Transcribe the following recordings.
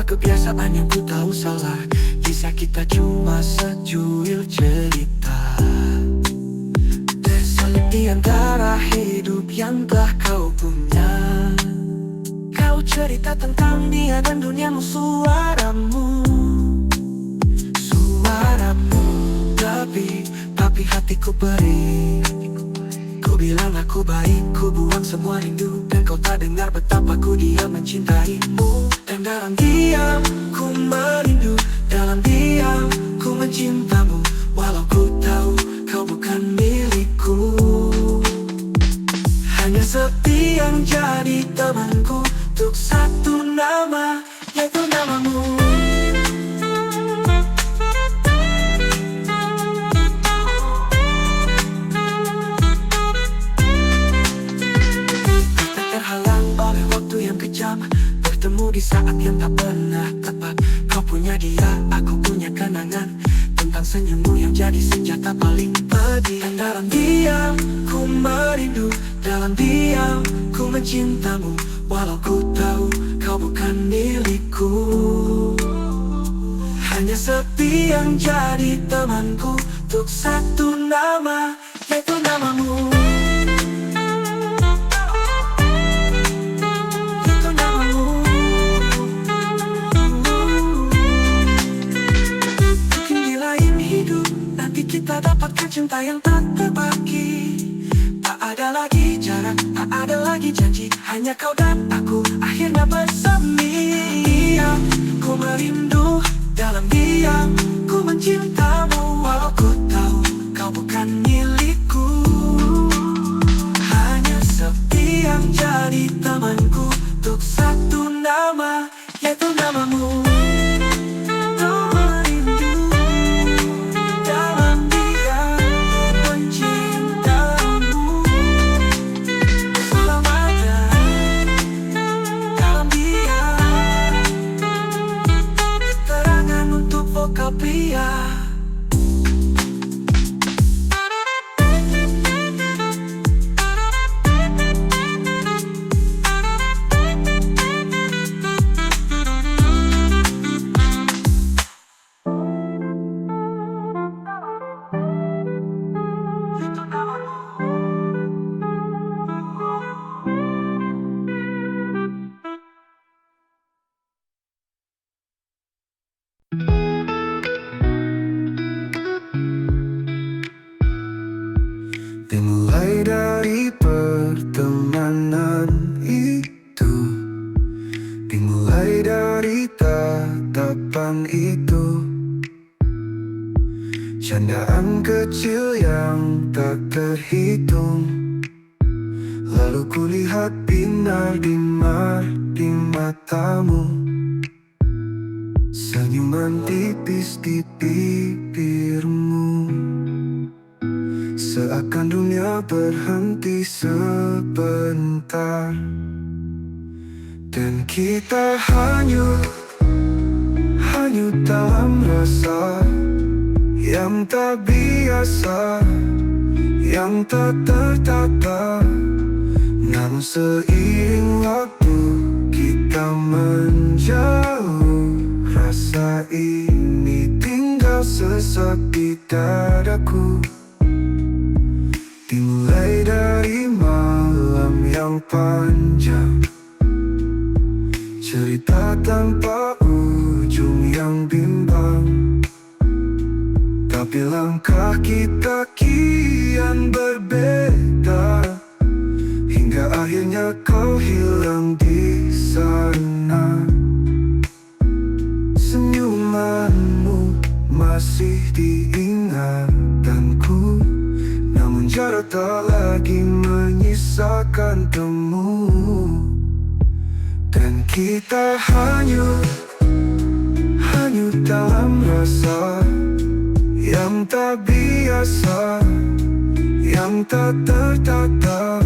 kebiasaan yang ku tahu salah. Kisah kita cuma secuil cerita, terselip di antara hidup yang telah kau punya. Kau cerita tentang dia dan duniamu, suaramu, suaramu. Tapi hatiku perih. Ku bilang aku baik, ku buang semua rindu, dan kau tak dengar betapa ku diam mencintaimu. Dan dalam diam ku merindu, dalam diam ku mencintamu, walau ku tahu kau bukan milikku. Hanya sepi yang jadi temanku, untuk satu nama, yaitu namamu. Bertemu di saat yang tak pernah tepat. Kau punya dia, aku punya kenangan tentang senyummu yang jadi senjata paling pedih. Dan dalam diam ku merindu, dalam diam ku mencintamu, walau ku tahu kau bukan milikku. Hanya sepi yang jadi temanku, untuk satu nama, yaitu namamu. Kita dapatkan cinta yang tak terbagi. Tak ada lagi jarak, tak ada lagi janji, hanya kau dan aku akhirnya bersemi. Diam ku merindu, dalam diam ku mencintamu, walau ku tahu kau bukan milikku. Hanya sepi yang jadi temanku, untuk satu nama, yaitu namamu. Pria. Dimulai dari pertemanan itu, dimulai dari tatapan itu, candaan kecil yang tak terhitung. Lalu kulihat binar di matamu, senyuman tipis di bibirmu. Seakan dunia berhenti sebentar, dan kita hanyut dalam rasa yang tak biasa, yang tak tertata. Namun seiring waktu kita menjauh, rasa ini tinggal sesak di dadaku. Dimulai dari malam yang panjang, cerita tanpa ujung yang bimbang. Tapi langkah kita kian berbeda, hingga akhirnya kau hilang di sana. Senyumanmu masih diingatanku, namun jarak tak lagi menyisakan temu. Dan kita hanyut dalam rasa yang tak biasa, yang tak tertata.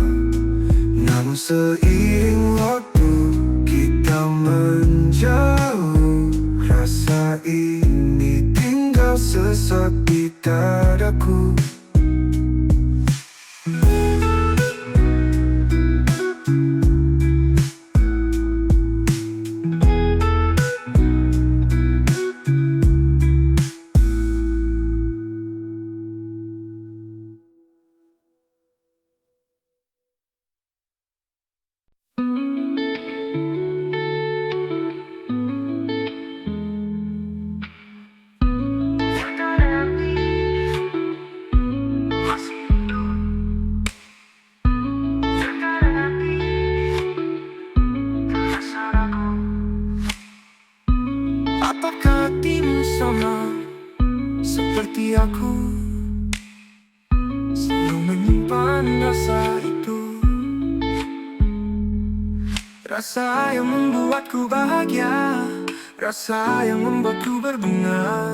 Namun seiring waktu kita menjauh, rasa ini tinggal sesak di dadaku. sama seperti aku, selalu menyimpan rasa itu. Rasa yang membuatku bahagia, rasa yang membuatku berbunga.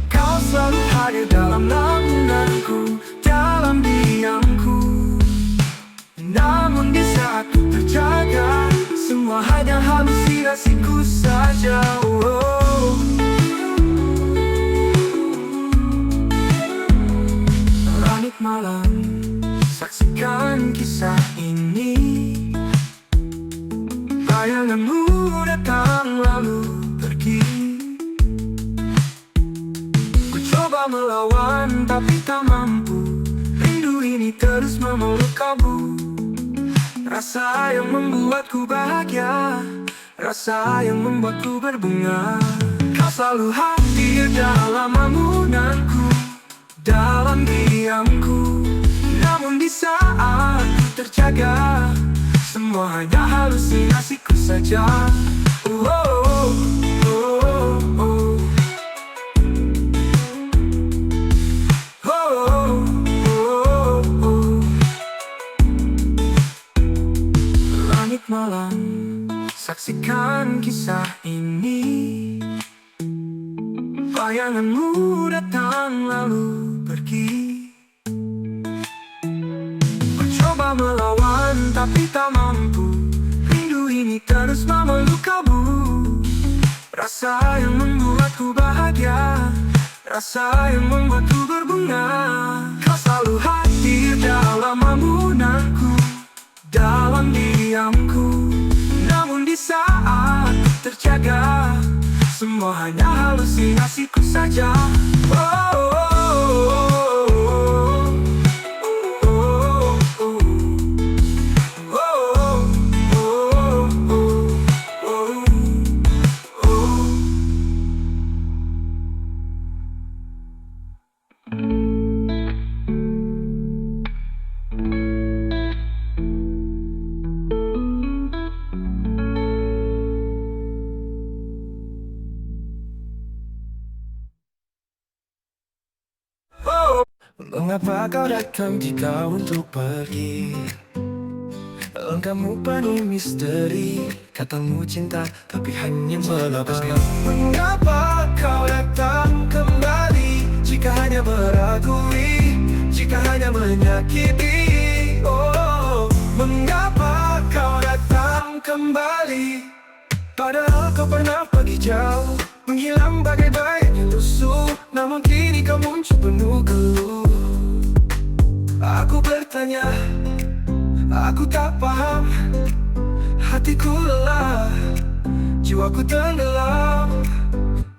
Kau selalu hadir dalam lamunanku, dalam diamku. Namun di saat ku terjaga, semua hanya halusinasiku saja. Langit malam, saksikan kisah ini. Bayanganmu datang lalu pergi. Ku coba melawan tapi tak mampu. Rindu ini terus memeluk kalbu. Rasa yang membuatku bahagia, rasa yang membuatku berbunga. Kau selalu hadir dalam lamunanku, dalam diamku. Namun di saat ku terjaga, semua hanya halusinasiku saja. Oh, oh, oh, oh, oh. Langit malam, saksikan kisah ini. Bayanganmu datang lalu pergi. Ku coba melawan tapi tak mampu. Rindu ini terus memeluk kalbu. Rasa yang membuatku bahagia, rasa yang membuatku berbunga. Kau selalu hadir dalam lamunanku, dalam diamku. Namun di saat ku terjaga, semua hanya halusinasiku saja. Oh, oh, oh, oh, oh, oh. Mengapa kau datang jika untuk pergi? Langkahmu penuh misteri, katamu cinta tapi hanya melepasnya. Mengapa kau datang kembali jika hanya meragui, jika hanya menyakiti? Oh, mengapa kau datang kembali? Padahal kau pernah pergi jauh, menghilang bagai bayang yang lusuh. Namun kini kau muncul penuh geluh. Aku bertanya, aku tak paham. Hatiku lelah, jiwaku tenggelam.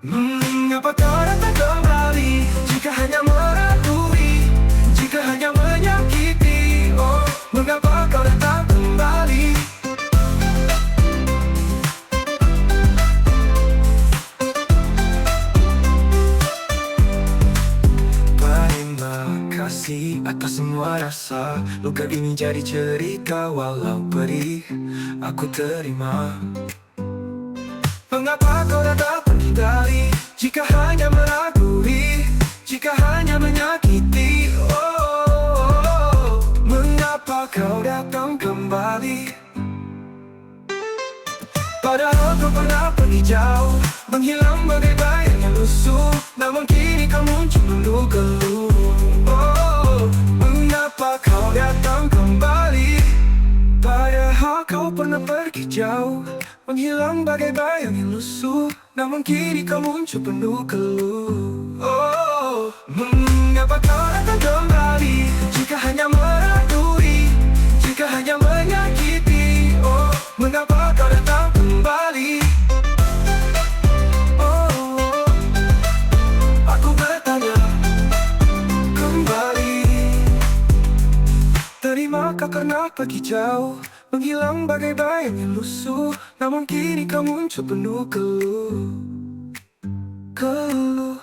Mengapa kau datang kembali jika hanya meragui, jika hanya menyakiti? Oh, mengapa kau datang kembali? Terima kasih atas semua rasa. Luka ini jadi cerita walau perih, aku terima. Mengapa kau datang pergi dari, jika hanya meragui, jika hanya menyakiti? Oh, mengapa kau datang kembali? Padahal kau pernah pergi jauh, menghilang bagai bayang yang lusuh. Namun kini kau muncul penuh geluh. Oh, mengapa kau datang kembali? Padahal kau pernah pergi jauh, menghilang bagai bayang yang lusuh. Namun kini kau muncul penuh geluh. Oh, mengapa kau datang kembali jika hanya meragui, jika hanya menyakiti? Oh, mengapa kau datang kembali? Oh, aku bertanya kembali. Terimakah karena pergi jauh, menghilang bagai bayang yang lusuh. Namun kini kau muncul penuh geluh, geluh.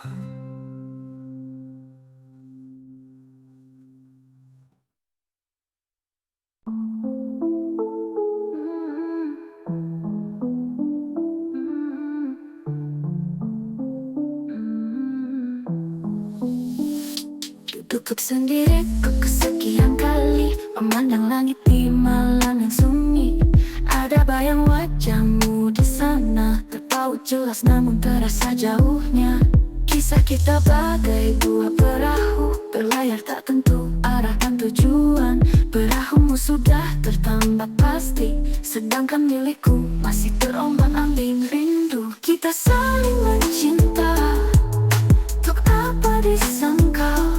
Duduk sendiriku kesekian kali, memandang langit di malam yang sunyi. Ada bayang wajahmu di sana, terpaut jelas namun terasa jauhnya. Kisah kita bagai dua perahu, berlayar tak tentu arah dan tujuan. Perahumu sudah tertambat pasti, sedangkan milikku masih terombang-ambing rindu. Kita saling mencinta, untuk apa disangkal?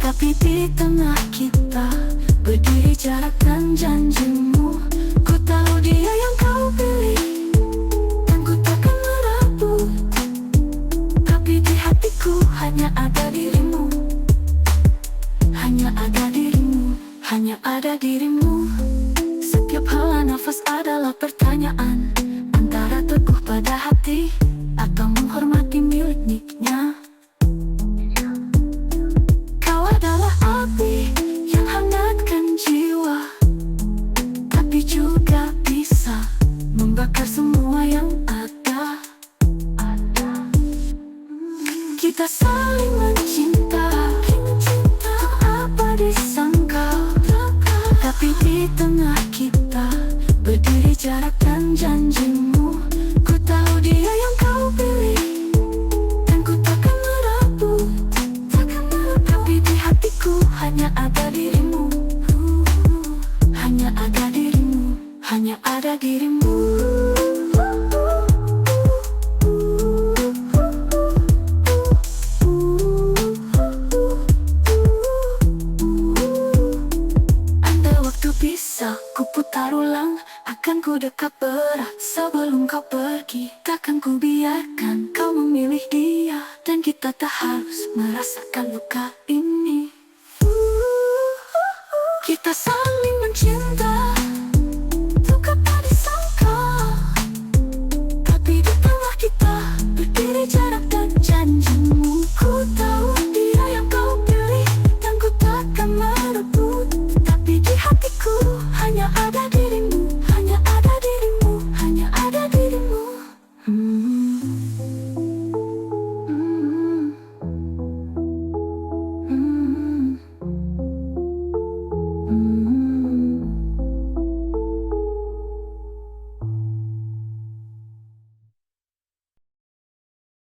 Tapi di tengah kita berdiri jarak dan janjimu. Ku tahu dia yang kau pilih, dan ku takkan merabu. Tapi di hatiku hanya ada dirimu, hanya ada dirimu, hanya ada dirimu. Setiap hela nafas adalah pertanyaan, antara teguh pada hati atau menghormati miliknya. Kau adalah api yang hangatkan jiwa, tapi juga bisa membakar semua yang ada. Kita saling mencinta, untuk apa disangkal? Tapi di tengah kita berdiri jarak dan janjimu. Ku tahu dia yang kau pilih, dan ku takkan merabu. Tapi di hatiku hanya ada dirimu, hanya ada dirimu, hanya ada dirimu. Andai waktu bisa ku putar ulang, akan ku dekat berat sebelum kau pergi. Takkan ku biarkan kau memilih dia, dan kita tak harus merasakan luka ini. Kita saling mencinta,